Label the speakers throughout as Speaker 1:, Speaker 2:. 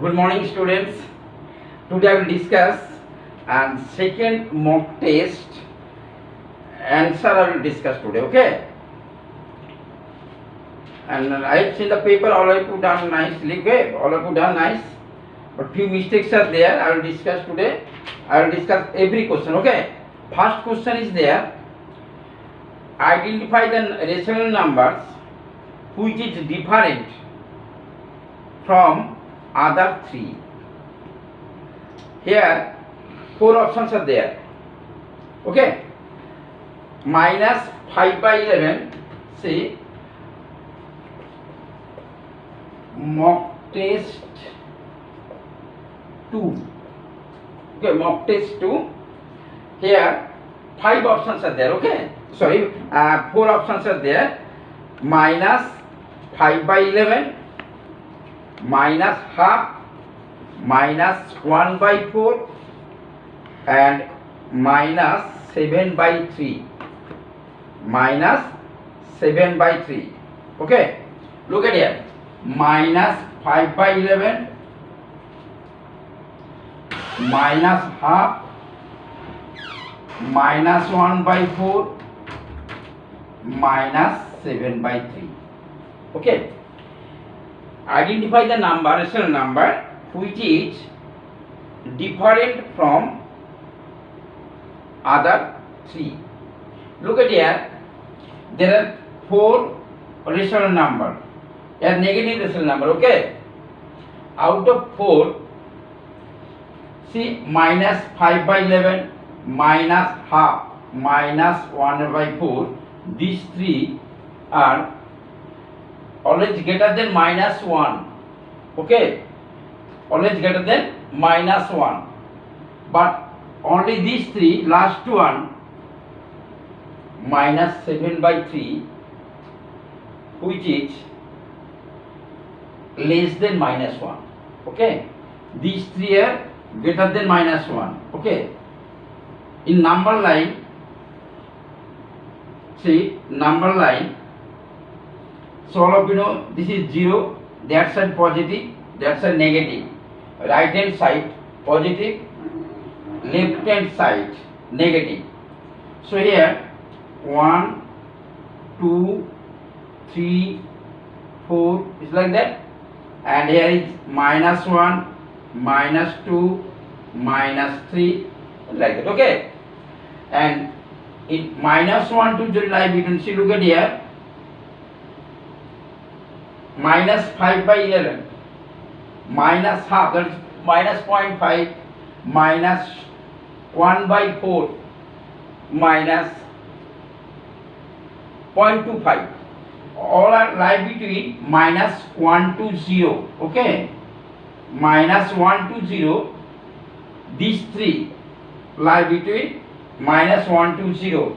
Speaker 1: Good morning, students. Today I will discuss and second mock test answer I will discuss today. Okay. And I have seen the paper. All I put down nicely. Okay. All I put down nice. But few mistakes are there. I will discuss today. I will discuss every question. Okay. First question is there. Identify the rational numbers which is different from other three. Here 4 options are there. Okay. Minus 5 by 11. See, mock test 2. Okay, mock test 2. Here 5 options are there. Okay. Sorry, 4 options are there. Minus 5 by 11, minus half, minus 1 by 4, and minus 7 by 3. Minus 7 by 3. Okay. Look at here. Minus 5 by 11, minus half, minus 1 by 4, minus 7 by 3. Okay. Identify the number, rational number which is different from other three. Look at here. There are 4 rational number. A negative rational number. Okay. Out of 4, see, minus 5 by 11, minus half, minus 1 by 4. These 3 are always greater than minus 1. Okay. Always greater than minus 1. But only these 3, last one, minus 7 by 3, which is less than minus 1. Okay. These 3 are greater than minus 1. Okay. In number line, see, number line, so all of you know this is 0, that side positive, that side negative. Right hand side positive, left hand side negative. So here 1, 2, 3, 4 is like that, and here is minus 1, minus 2, minus 3 like that. Okay. And in minus 1 to 0 lie between, see, look at here, minus 5 by 11, minus half, that is minus 0.5, minus 1 by 4, minus 0.25. All are lie between minus 1 to 0. Okay. Minus 1 to 0. These 3 lie between minus 1 to 0.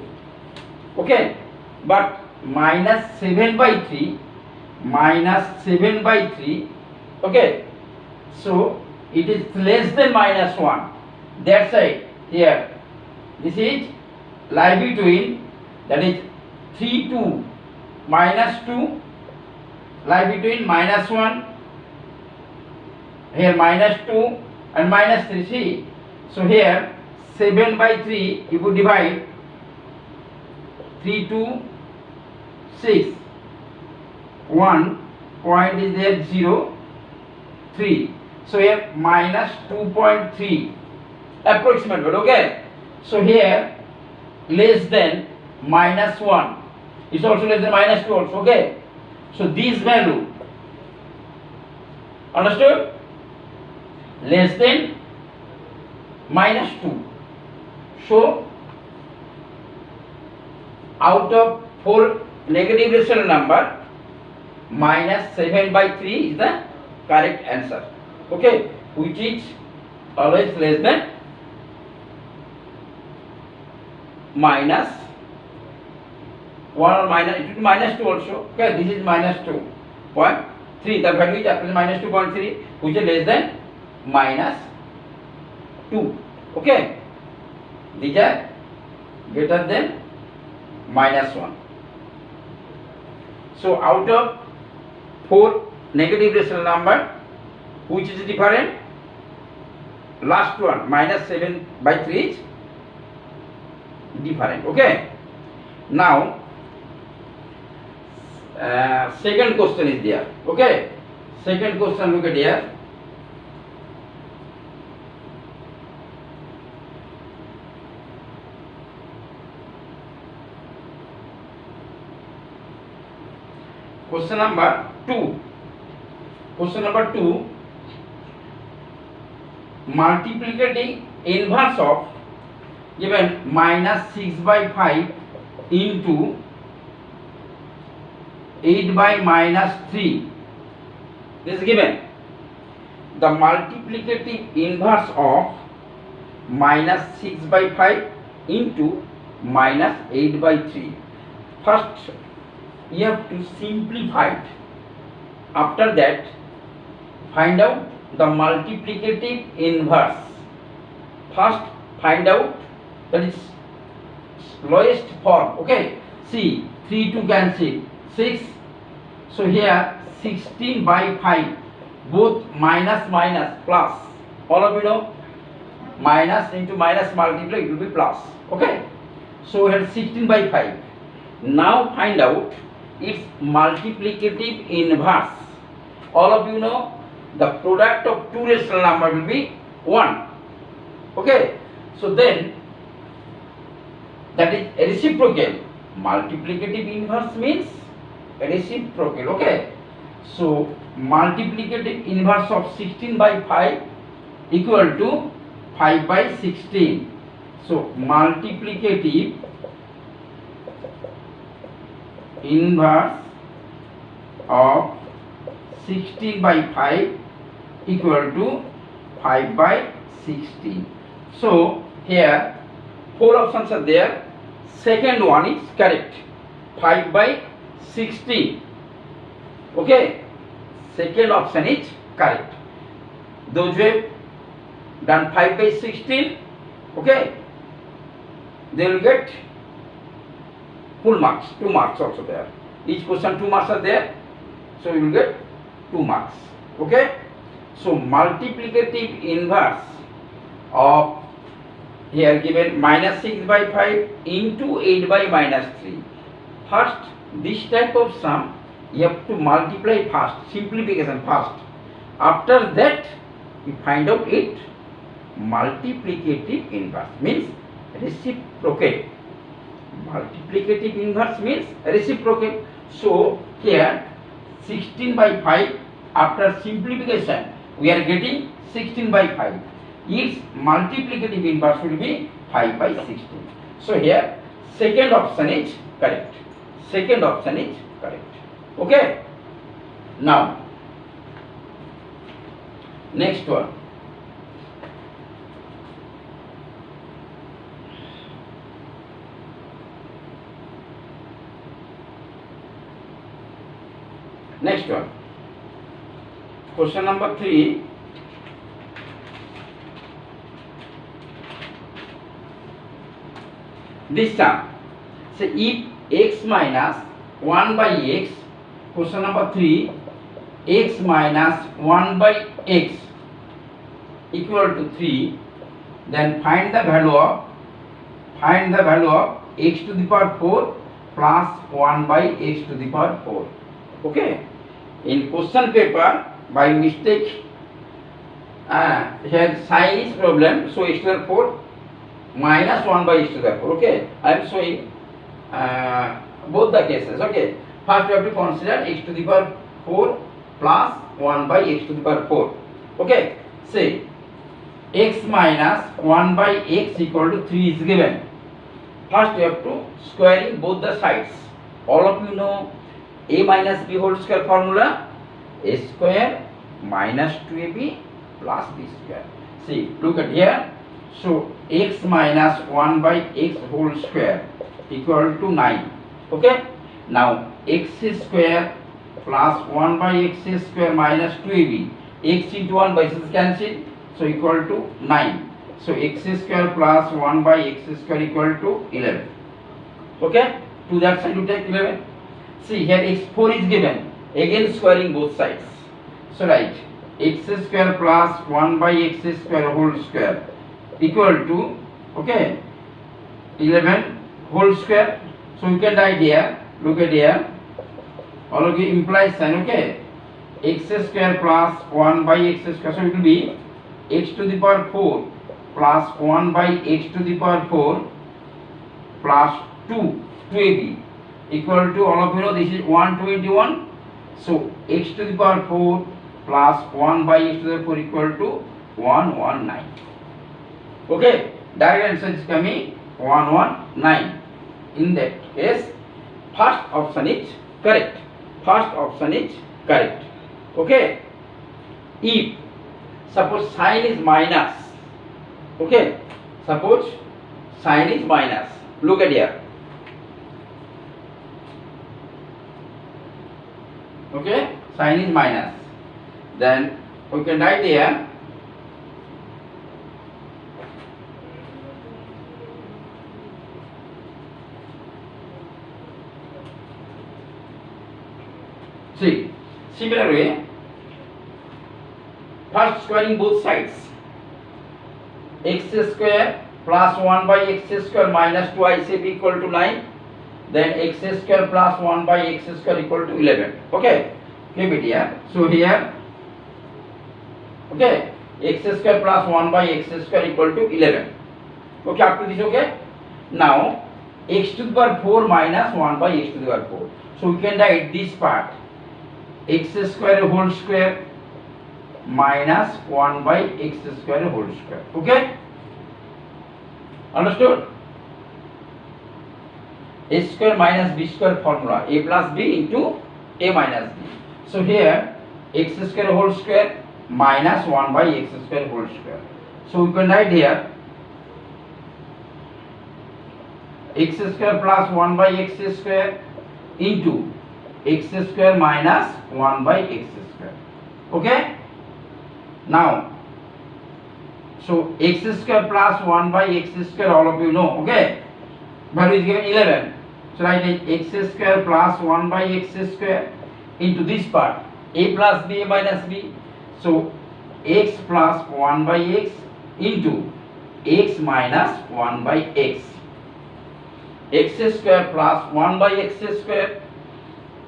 Speaker 1: Okay. But minus 7 by 3, minus 7 by 3. Okay. So it is less than minus 1. That side here. This is lie between, that is 3 to minus 2, lie between minus 1, here minus 2 and minus 3. See. So here 7 by 3, you could divide 3 to 6. 1 point is there, 0, 3. So here minus 2.3 approximate value. Okay. So here less than minus 1. It's also less than minus 2 also. Okay. So this value, understood? Less than minus 2. So out of 4 negative rational number, minus 7 by 3 is the correct answer. Okay. Which is always less than minus 1 or minus, it will be minus 2 also. Okay. This is minus 2.3. The value is approximately minus 2.3, which is less than minus 2. Okay. These are greater than minus 1. So out of 4 negative rational number, which is different? Last one, minus 7 by 3 is different. Okay. Now, second question is there. Okay. Second question, look at here. Question number 2. Question number 2. Multiplicating inverse of given minus 6 by 5 into 8 by minus 3. This is given. The multiplicative inverse of minus 6 by 5 into minus 8 by 3. First, you have to simplify it. After that, find out the multiplicative inverse. First, find out that is lowest form. Okay. See, 3 to cancel 6. So here 16 by 5. Both minus minus plus. All of you know minus into minus multiply, it will be plus. Okay. So here 16 by 5. Now find out its multiplicative inverse. All of you know the product of two rational number will be 1. Okay. So then that is reciprocal. Multiplicative inverse means reciprocal. Okay. So multiplicative inverse of 16 by 5 equal to 5 by 16. So multiplicative inverse of 16 by 5 equal to 5 by 16. So here 4 options are there. Second one is correct. 5 by 16. Okay. Second option is correct. Those who have done 5 by 16, okay, they will get full marks. 2 marks also there. Each question 2 marks are there. So you will get 2 marks. Okay. So multiplicative inverse of here given minus 6 by 5 into 8 by minus 3. First, this type of sum you have to multiply first, simplification first. After that, you find out it multiplicative inverse means reciprocal. Multiplicative inverse means reciprocal. So here 16 by 5, after simplification we are getting 16 by 5. Its multiplicative inverse will be 5 by 16. So here second option is correct. Second option is correct. Okay. Now next one. Next one. Question number 3. This sum. So if x minus 1 by x, question number 3, x minus 1 by x equal to 3, then find the value of x to the power 4 plus 1 by x to the power 4. Okay. In question paper, by mistake, here sign is problem, so x to the power 4 minus 1 by x to the power 4. Okay. I am showing both the cases. Okay. First we have to consider x to the power 4 plus 1 by x to the power 4. Okay. Say x minus 1 by x equal to 3 is given. First we have to squaring both the sides. All of you know a minus b whole square formula, a square minus 2ab plus b square. See, look at here. So x minus 1 by x whole square equal to 9. Okay. Now x square plus 1 by x square minus 2ab. X into 1 by x is cancelled. So equal to 9. So x square plus 1 by x square equal to 11. Okay. To that side you take 11. See here x4 is given. Again squaring both sides. So right. x square plus 1 by x square whole square equal to, okay, 11 whole square. So you can write here, look at here, all of you implies sign, okay, x square plus 1 by x square, so it will be x to the power 4 plus 1 by x to the power 4 plus 2ab equal to, all of you know, this is 121. So x to the power 4 plus 1 by x to the 4 equal to 119. Okay, direct answer is coming 119. In that case, first option is correct. First option is correct. Okay. If suppose sign is minus, okay, suppose sign is minus, look at here. Okay, sign is minus, then we can write here see, similar way, first squaring both sides, x square plus 1 by x square minus 2ab equal to 9, then x square plus 1 by x square equal to 11. Okay, keep it here. So here, okay, x square plus 1 by x square equal to 11. Okay, up to this, okay. Now x to the power 4 minus 1 by x to the power 4. So we can write this part, x square whole square minus 1 by x square whole square. Okay, understood? A square minus b square formula, a plus b into a minus b. So here x square whole square minus 1 by x square whole square. So we can write here x square plus 1 by x square into x square minus 1 by x square. Okay, now so x square plus 1 by x square, all of you know, okay, value is given 11. So write x square plus 1 by x square into this part, a plus b, a minus b. So x plus 1 by x into x minus 1 by x. X square plus 1 by x square,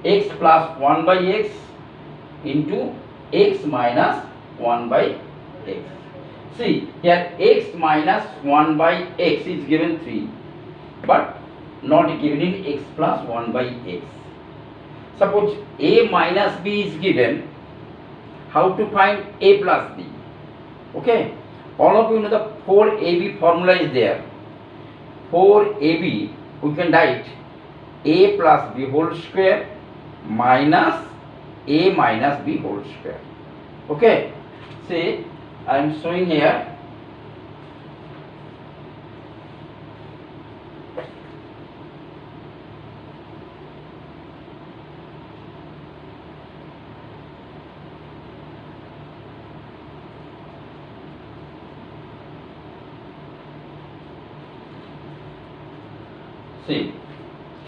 Speaker 1: x plus 1 by x into x minus 1 by x. See here, x minus 1 by x is given 3, but not given in x plus 1 by x. Suppose a minus b is given, how to find a plus b? Okay, all of you know the 4ab formula is there. 4ab, we can write a plus b whole square minus a minus b whole square. Okay, see, I am showing here. See,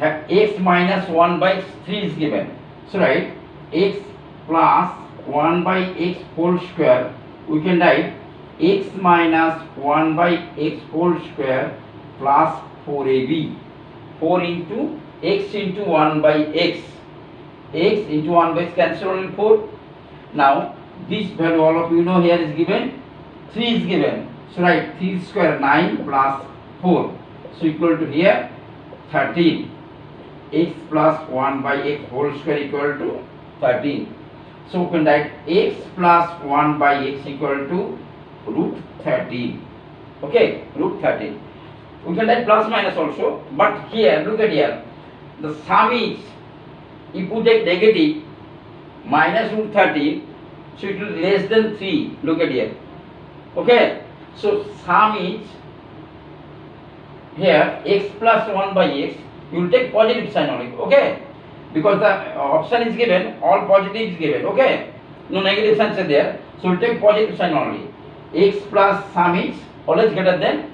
Speaker 1: x minus 1 by 3 is given. So write x plus 1 by x whole square. We can write x minus 1 by x whole square plus 4ab. 4 into x into 1 by x. X into 1 by x cancel only 4. Now this value, all of you know, here is given 3 is given. So write 3 square 9 plus 4. So equal to here 13. X plus 1 by x whole square equal to 13. So we can write x plus 1 by x equal to root 13. Okay, root 13. We can write plus minus also, but here, look at here, the sum is, if you take negative, minus root 13, so it will be less than 3, look at here. Okay, so sum is, here, x plus 1 by x, you will take positive sign only, okay, because the option is given, all positive is given, okay, no negative signs are there, so we will take positive sign only. X plus sum is always greater than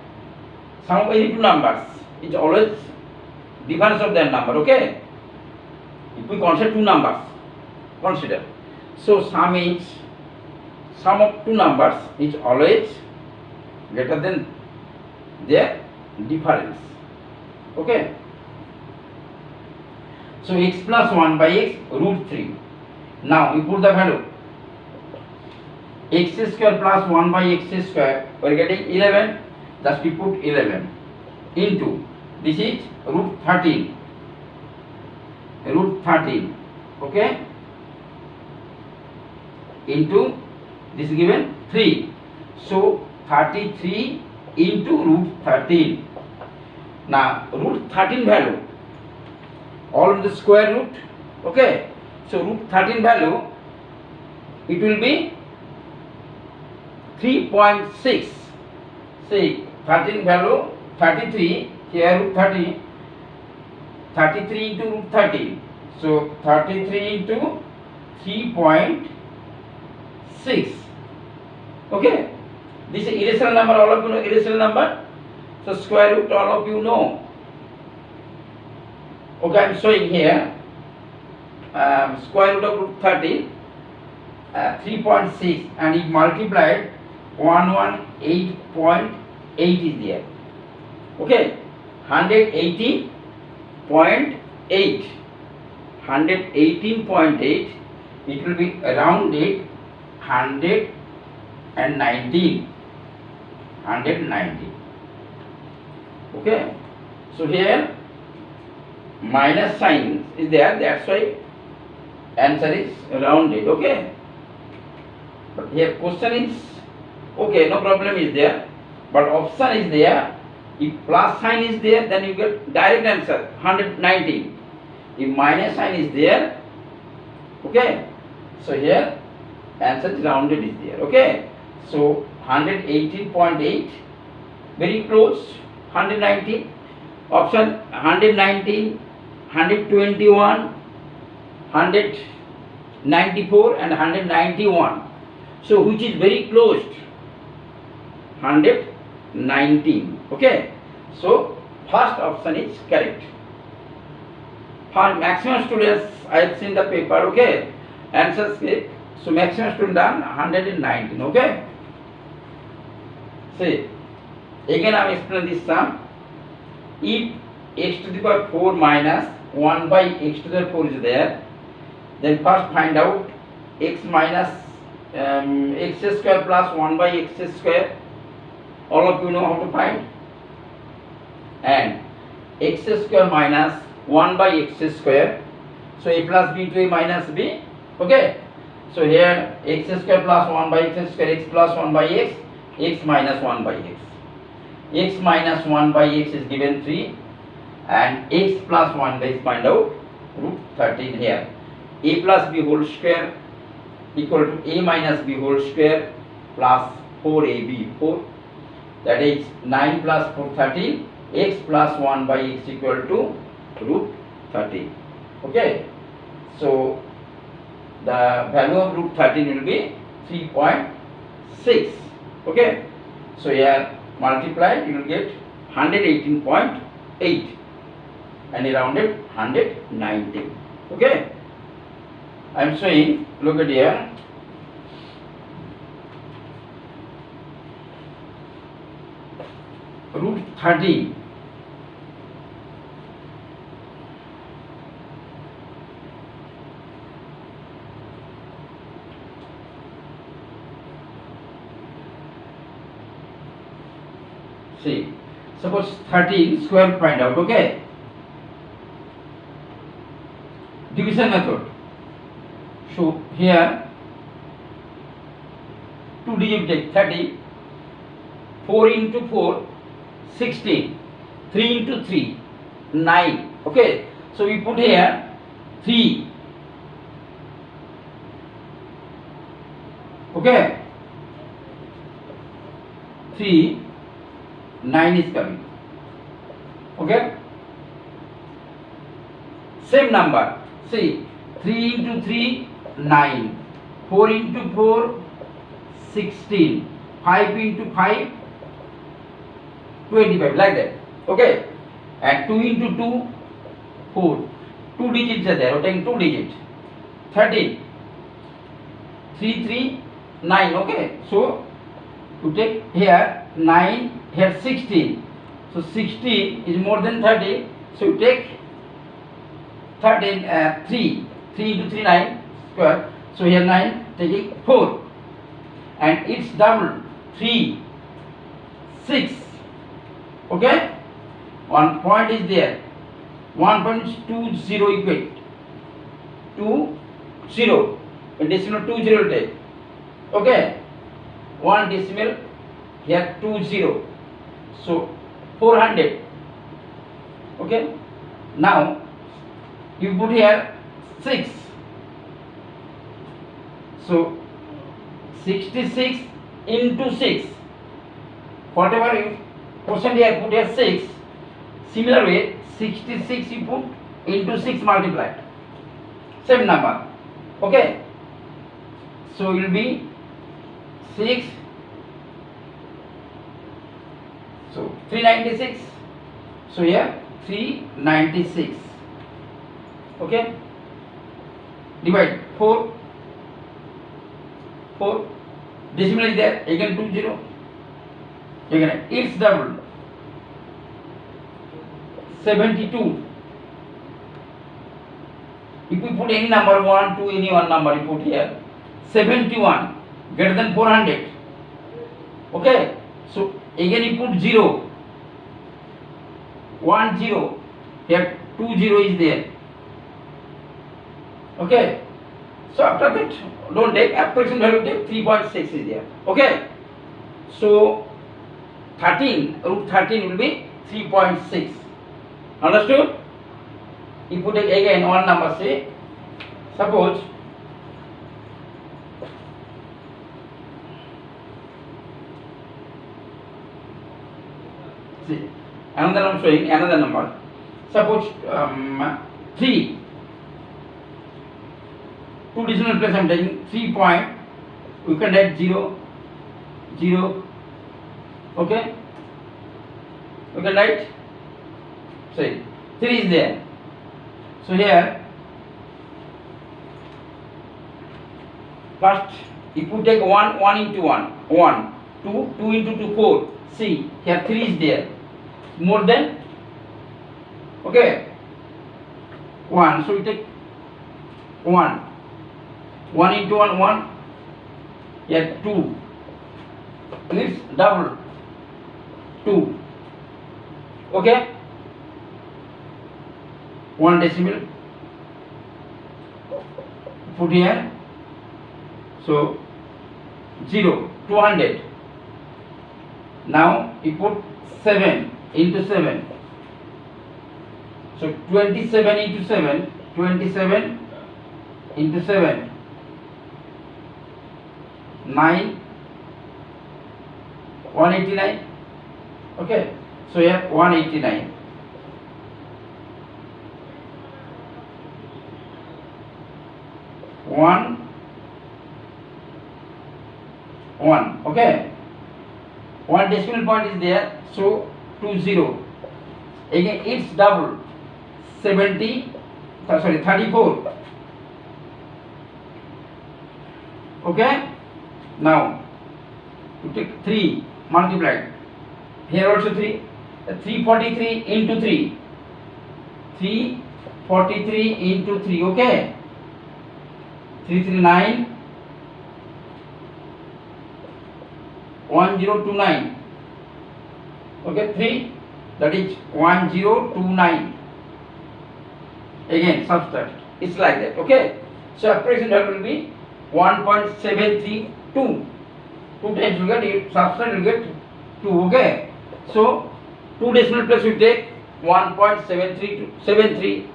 Speaker 1: sum of any two numbers, it's always difference of their number, okay. If we consider two numbers, consider, so sum is sum of two numbers is always greater than their difference. Okay. So x plus 1 by x root 3. Now we put the value x square plus 1 by x square, we are getting 11, thus we put 11 into, this is root 13, okay, into, this is given 3, so 33 into root 13. Now root 13 value, all in the square root, okay, so root 13 value, it will be 3.6. See, 13 value 33, here root 30, 33 into root 13. So 33 into 3.6. Okay. This is irrational number, all of you know irrational number. So square root, all of you know. Okay, I am showing here square root of root 13, 3.6, and if multiplied 118.8 is there. Okay, 118.8, 118.8, it will be rounded 119. Okay, so here minus sign is there, that's why answer is rounded. Okay, but here question is okay, no problem is there, but option is there. If plus sign is there, then you get direct answer 119. If minus sign is there, okay, so here answer is rounded is there. Okay, so 118.8, very close, 119, option 119, 121, 194 and 191. So which is very close? 119. Okay, so first option is correct. For maximum students, I have seen the paper. Okay, answer script. So maximum student done 119. Okay, see, again I am explaining this sum. If x to the power 4 minus 1 by x to the 4 is there, then first find out x minus x square plus 1 by x square. All of you know how to find. And x square minus 1 by x square. So a plus b into a minus b. Okay. So here x square plus 1 by x square, x plus 1 by x, x minus 1 by x. X minus 1 by x is given 3, and x plus 1 by x find out root 13 here. A plus b whole square equal to a minus b whole square plus 4ab, 4. That is 9 plus 4, 13. X plus 1 by x equal to root 13. Okay. So the value of root 13 will be 3.6. Okay. So here multiplied you will get 118.8 and rounded 119. Okay. I am showing, look at here. Root 13. See, suppose 13 square find out. Okay. Division method. So here 2 digit take 30, 4 into 4, 16, 3 into 3, 9. Okay, so we put here 3. Okay, 3, 9 is coming. Okay, same number. See, 3 into 3, 9, 4 into 4, 16, 5 into 5, 25, like that. Okay, and 2 into 2, 4. 2 digits are there, taking 2 digits. 13, 3, 3, 9. Okay, so you take here 9, here 16. So 16 is more than 30. So you take 13, 3. 3 into 3, 9 square. So here 9, taking 4. And it's double. 3, 6. Okay, one point is there. 1.20 equate. 20. In decimal 20 will take. Okay, 1 decimal here 20. So 400. Okay, now you put here 6. So 66 into 6. Whatever you question here, put here 6. Similar way, 66 you put into 6 multiplied. Same number. Okay. So it will be 6. So 396. So here 396. Okay. Divide 4. 4. Decimal is there. Again 20. Again it's double. 72. If you put any number 1, 2, any one number you put here. 71 greater than 400. Okay. So again you put 0. 1 0. Here 2 0 is there. Okay. So after that, don't take approximate value, take 3.6 is there. Okay. So 13, root 13 will be 3.6. Understood? You put it again one number, say, suppose see, another I'm showing another number. Suppose 3. 2 decimal place I am taking 3 point. We can write 0, 0. Okay. We can write, say, 3 is there. So here first if you take 1, 1 into 1, 1, 2, 2 into 2, 4. See, here 3 is there. More than, okay, 1. So you take 1. 1 into 1, 1. Here 2. It's double. 2. Okay. 1 decimal. Put here. So 0. 200. Now you put 7 into 7. So 27 into 7. 27 into 7. 9. 189. Okay. So here 189. 1, 1. Okay. 1 decimal point is there. So 20. Again it's double. 34. Okay. Now you take 3 multiplied. Here also 3. 343 into 3. 343 into 3. Okay. 339 1029. Okay, 3, that is 1029. Again subtract. It's like that. Okay. So approximate value will be 1.732. 2 times you get, you subtract you get 2. Okay. So 2 decimal place you take 1.73.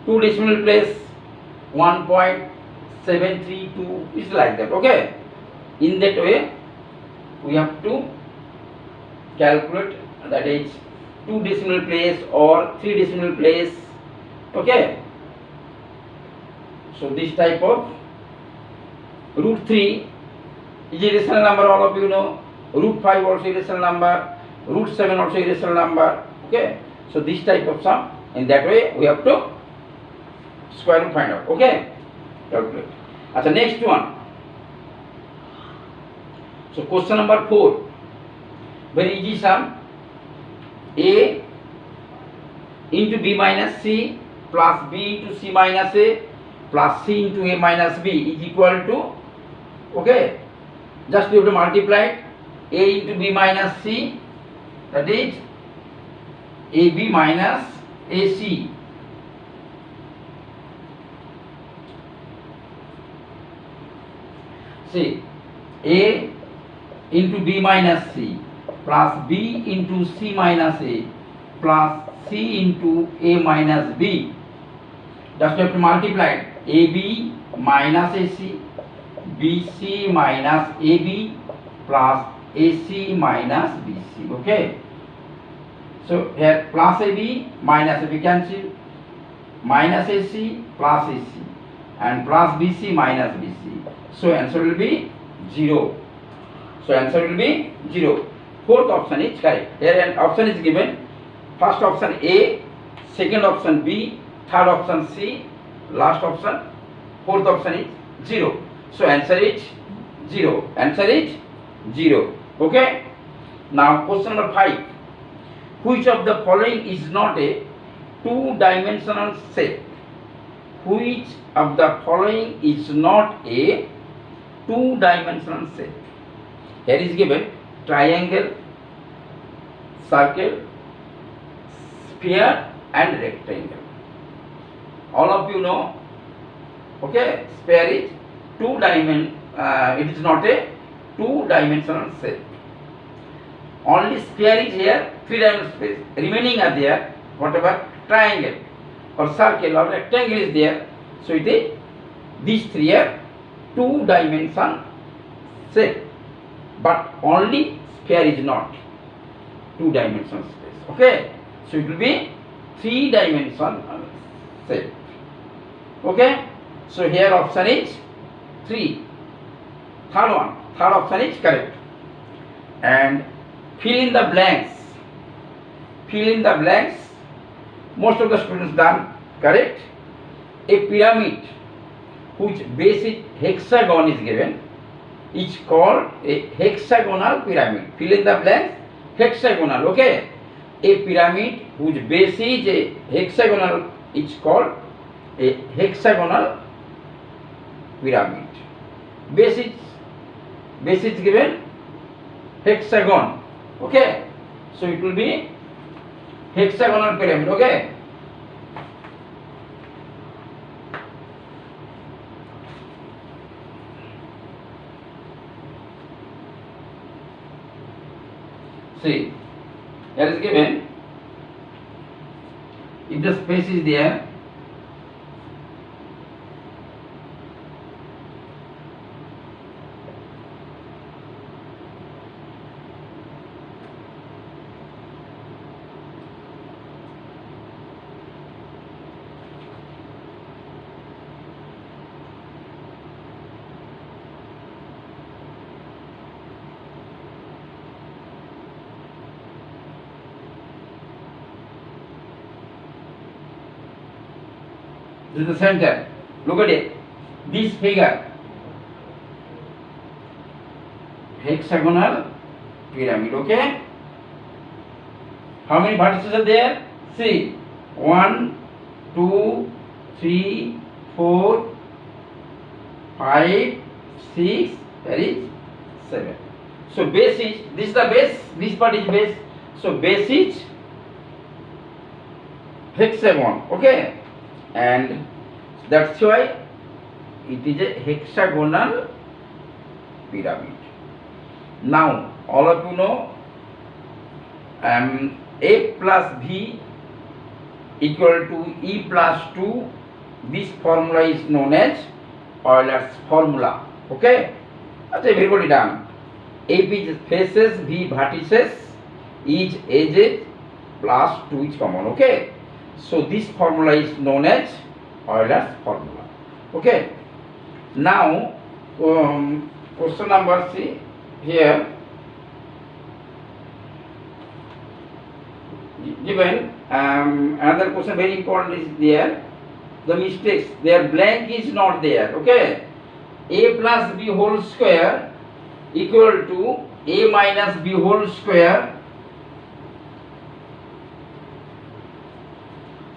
Speaker 1: 2 decimal place 1.732 is like that. Okay. In that way we have to calculate, that is 2 decimal place or 3 decimal place. Okay. So this type of root 3 is a rational number, all of you know. Root 5 also irrational number. Root 7 also irrational number. Okay. So this type of sum, in that way we have to square root find out. Okay. Calculate. Next one. So question number 4, very easy sum. A into B minus C plus B into C minus A plus C into A minus B is equal to, okay, just you have to multiply A into B minus C, that is AB minus AC. See, A into B minus C plus B into C minus A plus C into A minus B. Just you have to multiply AB minus AC, BC minus AB plus AC minus BC. Okay. So here plus AB minus AB cancel, minus AC plus AC, and plus BC minus BC. So answer will be 0. So answer will be 0. Fourth option is correct. Here an option is given. First option A, second option B, third option C, last option, fourth option is 0. So answer is 0. Answer is 0. Okay. Now question number 5. Which of the following is not a two-dimensional set? Which of the following is not a two-dimensional set? Here is given triangle, circle, sphere and rectangle. All of you know, okay, sphere is it is not a two-dimensional set. Only sphere is here, three-dimensional space. Remaining are there, whatever triangle or circle or rectangle is there. So it is, these three are two-dimensional set. But only sphere is not two-dimensional space. Okay, so it will be three-dimensional set. Okay, so here option is 3. Third option is correct. And fill in the blanks. Fill in the blanks. Most of the students done correct. A pyramid whose base is hexagon is given. It's called a hexagonal pyramid. Fill in the blanks. Hexagonal. Okay. A pyramid whose base is a hexagonal is called a hexagonal pyramid. Base is given hexagon. Okay. So it will be hexagonal pyramid. Okay. See, here is given, if the space is there, this is the center. Look at it. This figure, hexagonal pyramid. Okay. How many vertices are there? See, 1, 2, 3, 4, 5, 6. There is 7. So base is, this is the base. This part is base. So base is hexagon. Okay. And that's why it is a hexagonal pyramid. Now all of you know A plus B equal to E plus 2. This formula is known as Euler's formula. Okay, that's everybody done. A is faces, B vertices, each edges plus 2 is common. Okay. So this formula is known as Euler's formula. Okay. Now question number C here given. Another question very important is there. The mistakes, their blank is not there. Okay. A plus B whole square equal to a minus b whole square.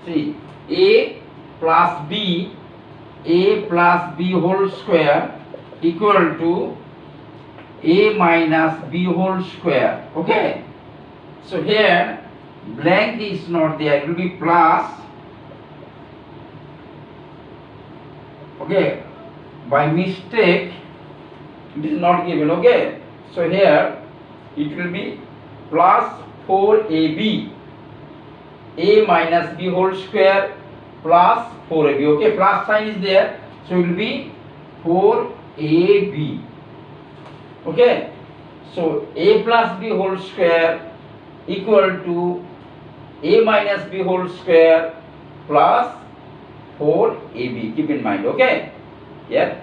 Speaker 1: See, a plus b whole square equal to a minus b whole square. Okay, so here blank is not there, it will be plus. Okay, by mistake it is not given. Okay, so here it will be plus 4ab, a minus b whole square plus 4ab. Okay, plus sign is there, so it will be 4ab. Okay, so a plus b whole square equal to a minus b whole square plus 4ab. Keep in mind. Okay, yeah,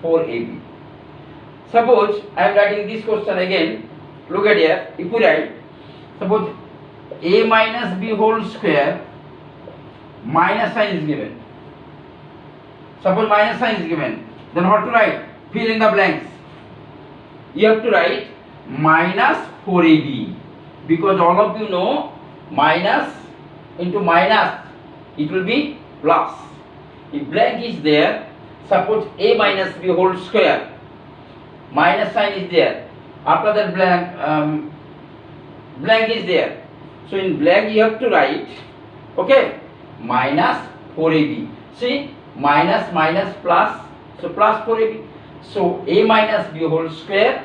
Speaker 1: 4ab. Suppose I am writing this question again. Look at here. If we write, suppose a minus b whole square, minus sign is given. Suppose minus sign is given, then what to write? Fill in the blanks. You have to write minus 4ab, because all of you know minus into minus it will be plus. If blank is there, suppose a minus b whole square, minus sign is there, after that blank is there, so in blank you have to write, okay, minus 4ab. See, minus minus plus, so plus 4ab. So a minus b whole square